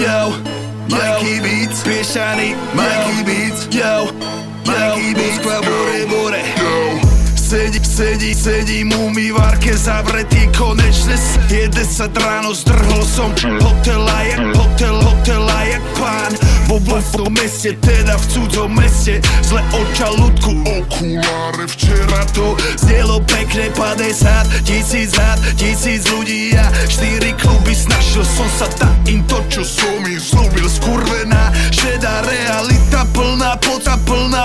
Yo, Mikey Beats, Piešany, Mikey Beats, yo, Mikey Beats, Bore, yo. Sedím u umývarke zavretý konečne. Je 10 ráno, zdrhol som hotela jak pán. Vo tom meste, teda v cudzom meste. Zle od žalúdku, okuláre. Včera to znelo pekne 50 000 rád, 1000 ľudí a 4 kluby. Snažil som sa dať im to, čo som im slúbil. Skurvená, šedá realita plná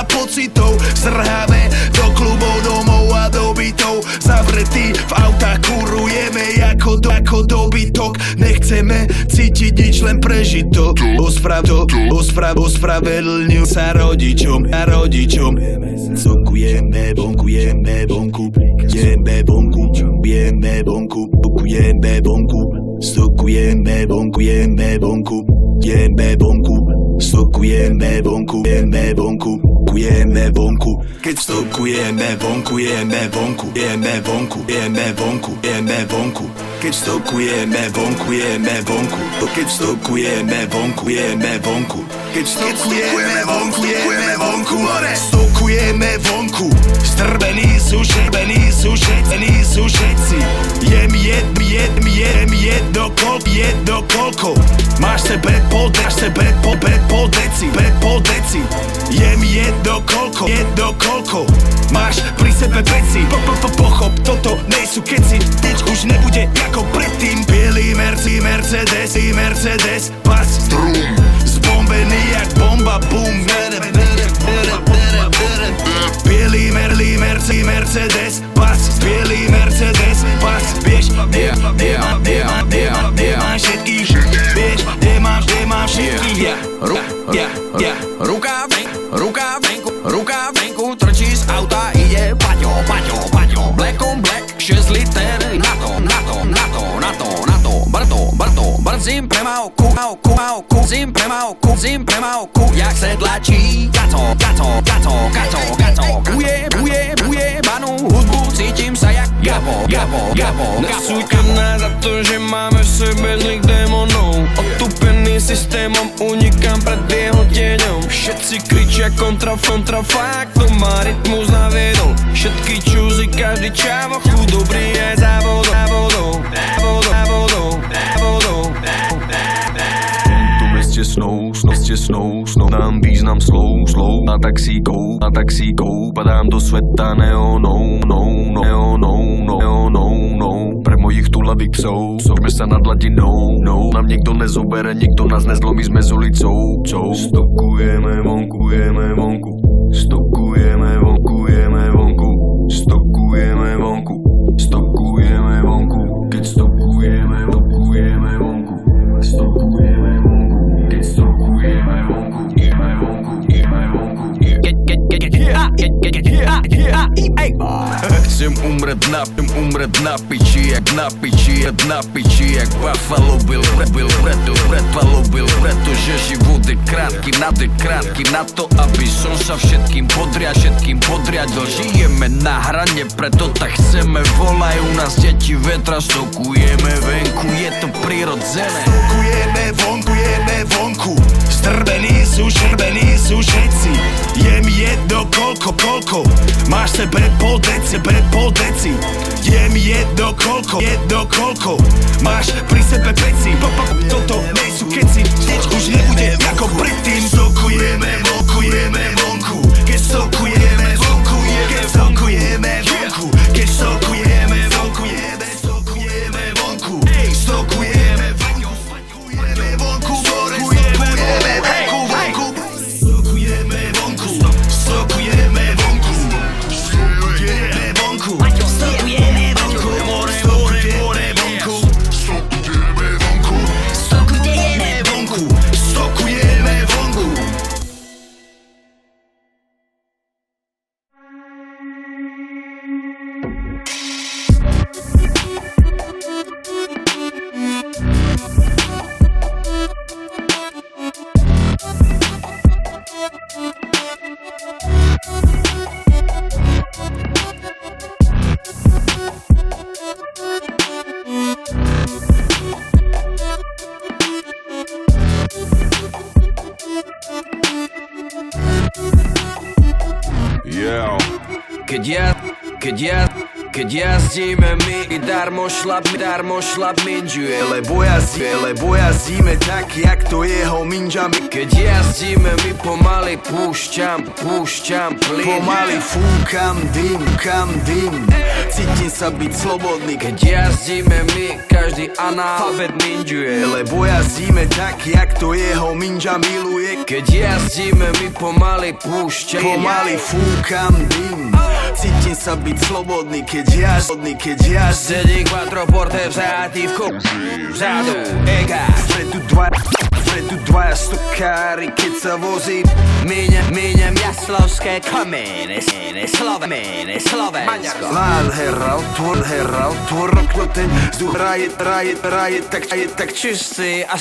pocitov. Zrháme do klubov, domov a do bytov. Zavretí v autách, kurujeme ako dobytok. Nechceme cítiť nič, len prežiť to. Ospravedlňuj sa rodičom. Sokujeme vonku, jeme vonku. Sokujeme vonku, jeme vonku. Stokujeme vonku, jeme vonku. Kujeme vonku, keď stokujeme vonku, jeme vonku. Keď stokujeme vonku, jeme vonku. Keď stokujeme vonku, jeme vonku. Keď stokujeme vonku, jeme vonku. Stokujeme vonku, strbení sú všetci. Jem jedno koľko. Máš se pred pol deci. Jem jedno koľko. Máš pri sebe veci. Pochop, toto nejsú keci. Nič už nebude ako predtým. Bielý Mercedes, pas strum. Zbombený jak bomba, boom. Bielý Mercedes, pas. Bielý Mercedes, pas. Vieš, kde mám všetkých. Vieš, kde mám všetkých. Ruka venku, trčí z auta, ide Paťo. Black on black, 6 liter, na to. Brto, brdzím premávku, jak sedlačí, gato. Buje, banu hudbu, cítim sa jak Gabo. Nesúďte nás za to, že máme v sebe zlých démonov. Otupený systémom, unikám pred jeho tieňom. Všetci kričia kontra, fakt to má rytmus naviedol. Všetky čúzy, každý čávo, dobrý aj závodou. Meste snou, nám význam slov. Na taxíkou, padám do sveta neonou. Pre mojich tulavých psov, sme sa nad hladinou. Nám nikto nezobere, nikto nás nezlomí, sme s ulicou. Stokujeme vonku. Keď stokujeme vonku. Chcem umret na piči, jak Buffalo Bill. Pretože život je krátky na to, aby som sa všetkým podriadil. Žijeme na hrane, preto tak chceme, volajú nás deti vetra. Stokujeme venku, je to prirodzené. Stokujeme vonku, strbení sú všetci. Jem jedno koľko. Máš se pred pol deci. Jem jedno koľko. Máš pri sebe veci. Toto nejsú keci. Nič už nebude ako predtým. Stokujeme vonku. Keď stokujeme vonku. Keď stokujeme vonku. Keď stokujeme vonku. Stokujeme vonku. Stokujeme vonku. Keď jazdíme my i darmo šlap minžuje. Lebo jazdíme tak, jak to jeho minžami. Keď jazdíme my pomaly púšťam plyn. Pomaly fúkam dym. Cítim sa byť slobodný. Keď jazdíme my, každý analfabet minžuje. Lebo jazdíme tak, jak to jeho minža miluje. Keď jazdíme my pomaly púšťam. Pomaly fúkam dym. Cítim sa byť slobodný, keď jazdím. Sedí quattroporte vzatý v vzadu, egáč. Vpredu dvaja stokári, keď sa vozím. Míňam jaslovské kamene, Slovensko. Nádhera, otvor okno, ten vzduch raje, tak Čistý a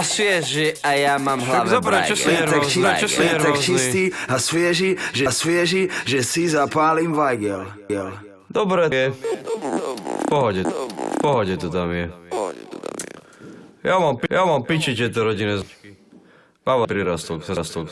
svieži a ja mám hlave brajge. tak čistý a svieži, že si zapálim vajgel. Dobre, je. V pohode to tam je. Ja mám piči tieto rodine. Pava prirastol k srdcu.